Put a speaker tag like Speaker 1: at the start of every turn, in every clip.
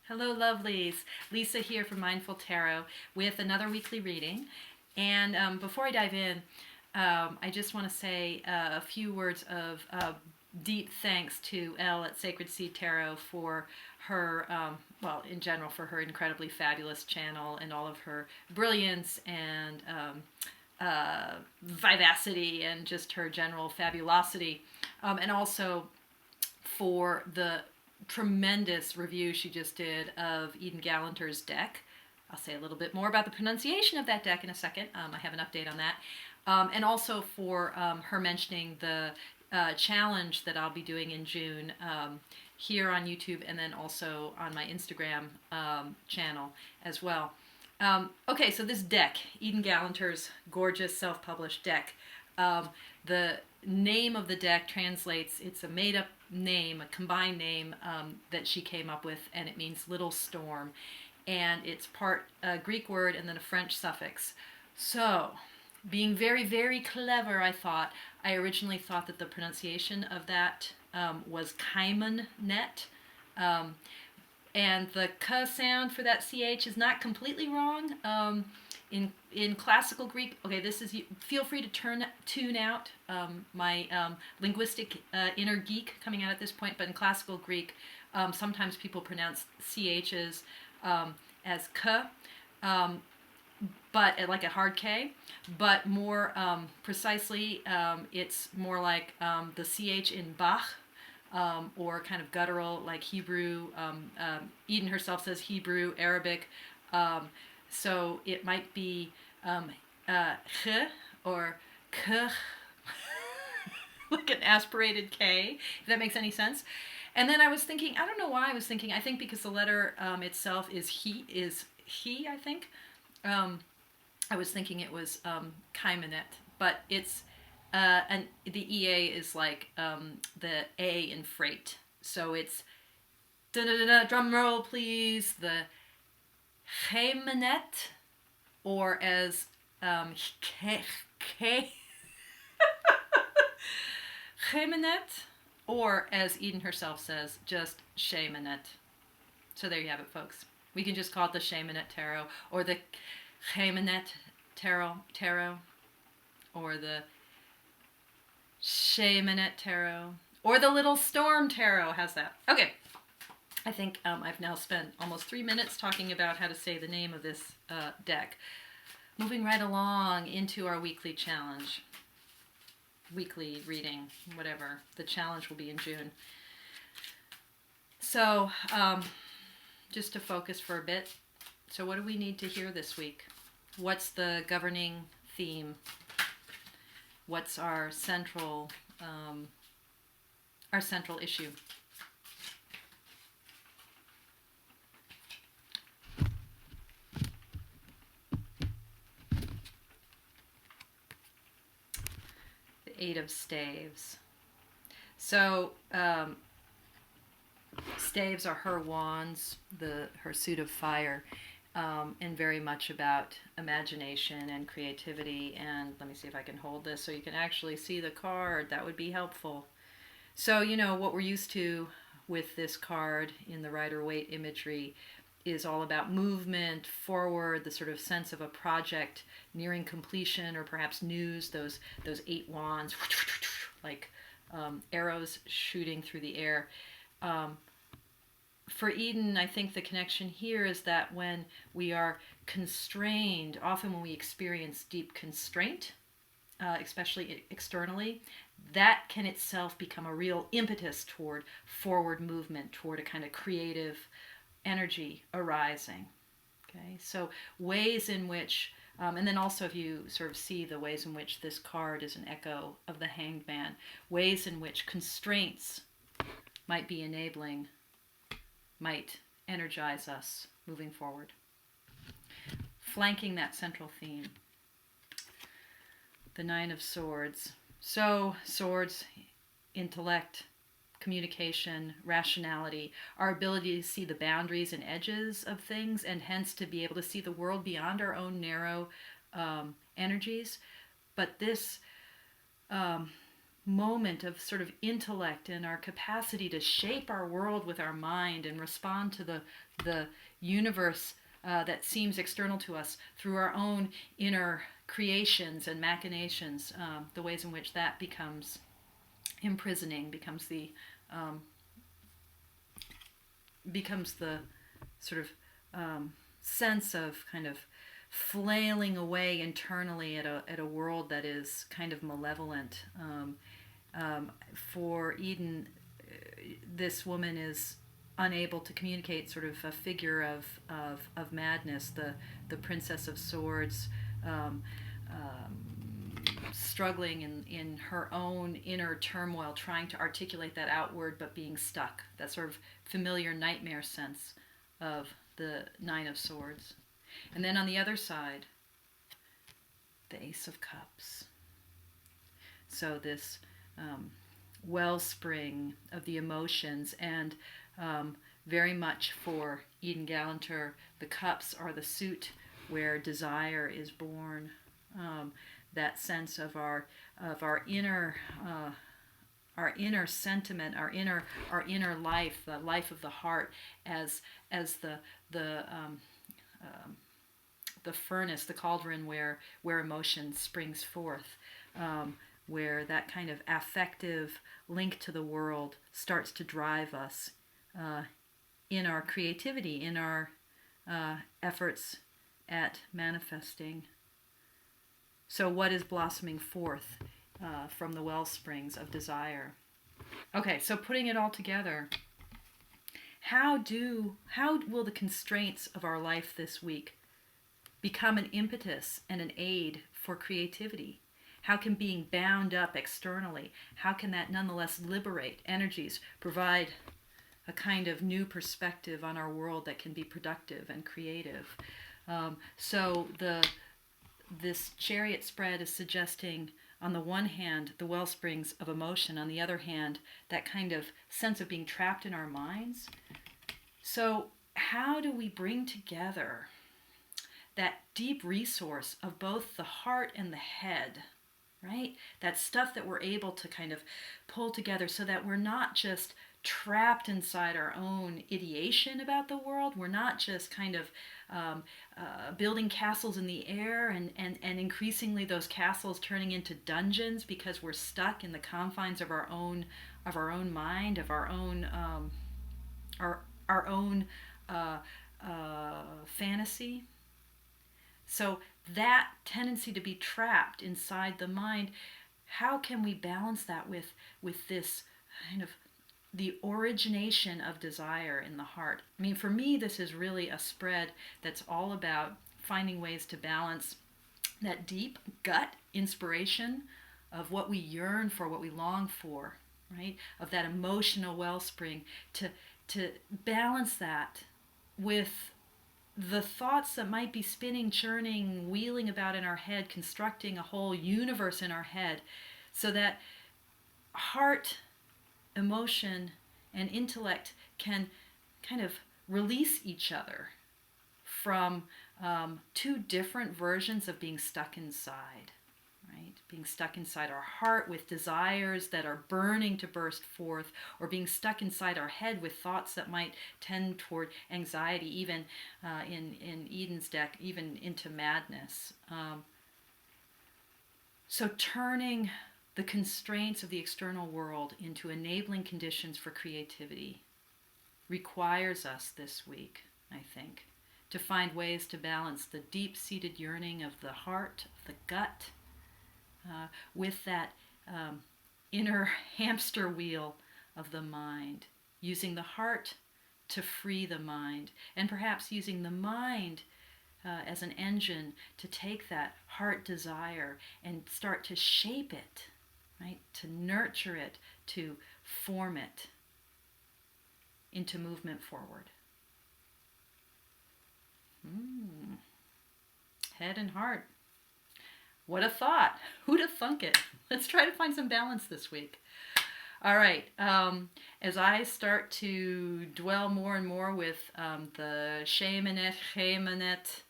Speaker 1: Hello, lovelies. Lisa here from Mindful Tarot with another weekly reading. And before I dive in, I just want to say a few words of deep thanks to Elle at Sacred Seed Tarot for her, in general, for her incredibly fabulous channel and all of her brilliance and vivacity and just her general fabulosity. And also for the tremendous review she just did of Eden Gallanter's deck. I'll say a little bit more about the pronunciation of that deck in a second. I have an update on that. And also for her mentioning the challenge that I'll be doing in June here on YouTube and then also on my Instagram channel as well. Okay, so this deck, Eden Gallanter's gorgeous self-published deck. The name of the deck translates, it's a made-up name, a combined name that she came up with, and it means little storm. And it's part a Greek word and then a French suffix. So, being very, very clever, I originally thought that the pronunciation of that was Cheimonette. And the K sound for that CH is not completely wrong. In classical Greek, okay, this is, feel free to tune out my linguistic inner geek coming out at this point, but in classical Greek, sometimes people pronounce CHs as K, but like a hard K, but more precisely, it's more like the CH in Bach, or kind of guttural, like Hebrew. Eden herself says Hebrew, Arabic. So it might be ch or k, like an aspirated K, if that makes any sense. And then I was thinking, I don't know why I was thinking, I think because the letter itself is he, I think. I was thinking it was Cheimonette, but it's, and the EA is like the A in freight. So it's, drum roll please, the Cheimonette, or as Cheimonette, or as Eden herself says, just Cheimonette. So there you have it, folks. We can just call it the Cheimonette Tarot, or the Cheimonette Tarot, or the Cheimonette Tarot, or the Little Storm Tarot. How's that? Okay. I think I've now spent almost 3 minutes talking about how to say the name of this deck. Moving right along into our weekly challenge. Weekly reading, whatever. The challenge will be in June. So, just to focus for a bit. So what do we need to hear this week? What's the governing theme? What's our central issue? Eight of Staves. So staves are her wands, her suit of fire, and very much about imagination and creativity. And let me see if I can hold this so you can actually see the card. That would be helpful. So you know what we're used to with this card in the Rider-Waite imagery is all about movement forward, the sort of sense of a project nearing completion, or perhaps news, those 8 wands, like arrows shooting through the air. For Eden, I think the connection here is that when we are constrained, often when we experience deep constraint, especially externally, that can itself become a real impetus toward forward movement, toward a kind of creative energy arising. Okay, so ways in which, and then also if you sort of see the ways in which this card is an echo of the Hanged Man, ways in which constraints might be enabling, might energize us moving forward. Flanking that central theme, the Nine of Swords. So swords, intellect, communication, rationality, our ability to see the boundaries and edges of things, and hence to be able to see the world beyond our own narrow energies. But this moment of sort of intellect and our capacity to shape our world with our mind and respond to the universe that seems external to us through our own inner creations and machinations, the ways in which that becomes imprisoning, becomes the sort of sense of kind of flailing away internally at a world that is kind of malevolent. For Eden, this woman is unable to communicate sort of a figure of madness, the Princess of Swords, struggling in her own inner turmoil, trying to articulate that outward, but being stuck. That sort of familiar nightmare sense of the Nine of Swords. And then on the other side, the Ace of Cups. So this wellspring of the emotions, and very much for Eden Gallanter, the cups are the suit where desire is born. That sense of our inner sentiment, our inner life, the life of the heart, as the furnace, the cauldron where emotion springs forth, where that kind of affective link to the world starts to drive us in our creativity, in our efforts at manifesting. So what is blossoming forth from the well springs of desire? Okay, so putting it all together, how will the constraints of our life this week become an impetus and an aid for creativity? How can being bound up externally, how can that nonetheless liberate energies, provide a kind of new perspective on our world that can be productive and creative? So this chariot spread is suggesting, on the one hand, the well springs of emotion, on the other hand, that kind of sense of being trapped in our minds. So how do we bring together that deep resource of both the heart and the head, right? That stuff that we're able to kind of pull together so that we're not just trapped inside our own ideation about the world. We're not just kind of building castles in the air and increasingly those castles turning into dungeons because we're stuck in the confines of our own mind, of our own fantasy. So that tendency to be trapped inside the mind, how can we balance that with this kind of the origination of desire in the heart? I mean, for me, this is really a spread that's all about finding ways to balance that deep gut inspiration of what we yearn for, what we long for, right? Of that emotional wellspring, to balance that with the thoughts that might be spinning, churning, wheeling about in our head, constructing a whole universe in our head, so that heart, emotion, and intellect can kind of release each other from two different versions of being stuck inside, right? Being stuck inside our heart with desires that are burning to burst forth, or being stuck inside our head with thoughts that might tend toward anxiety, even in Eden's deck, even into madness. So turning the constraints of the external world into enabling conditions for creativity requires us this week, I think, to find ways to balance the deep-seated yearning of the heart, of the gut, with that inner hamster wheel of the mind, using the heart to free the mind, and perhaps using the mind as an engine to take that heart desire and start to shape it, right? To nurture it, to form it into movement forward. Head and heart. What a thought. Who'd have thunk it? Let's try to find some balance this week. All right. As I start to dwell more and more with the Cheimonette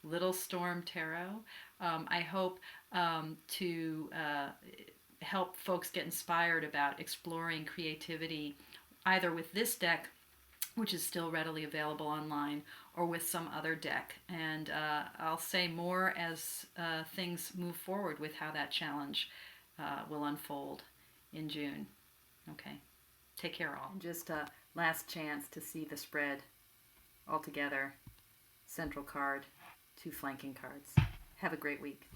Speaker 1: Little Storm Tarot, I hope to help folks get inspired about exploring creativity either with this deck, which is still readily available online, or with some other deck. And I'll say more as things move forward with how that challenge will unfold in June. Okay, take care all. And just a last chance to see the spread all together. Central card, 2 flanking cards. Have a great week.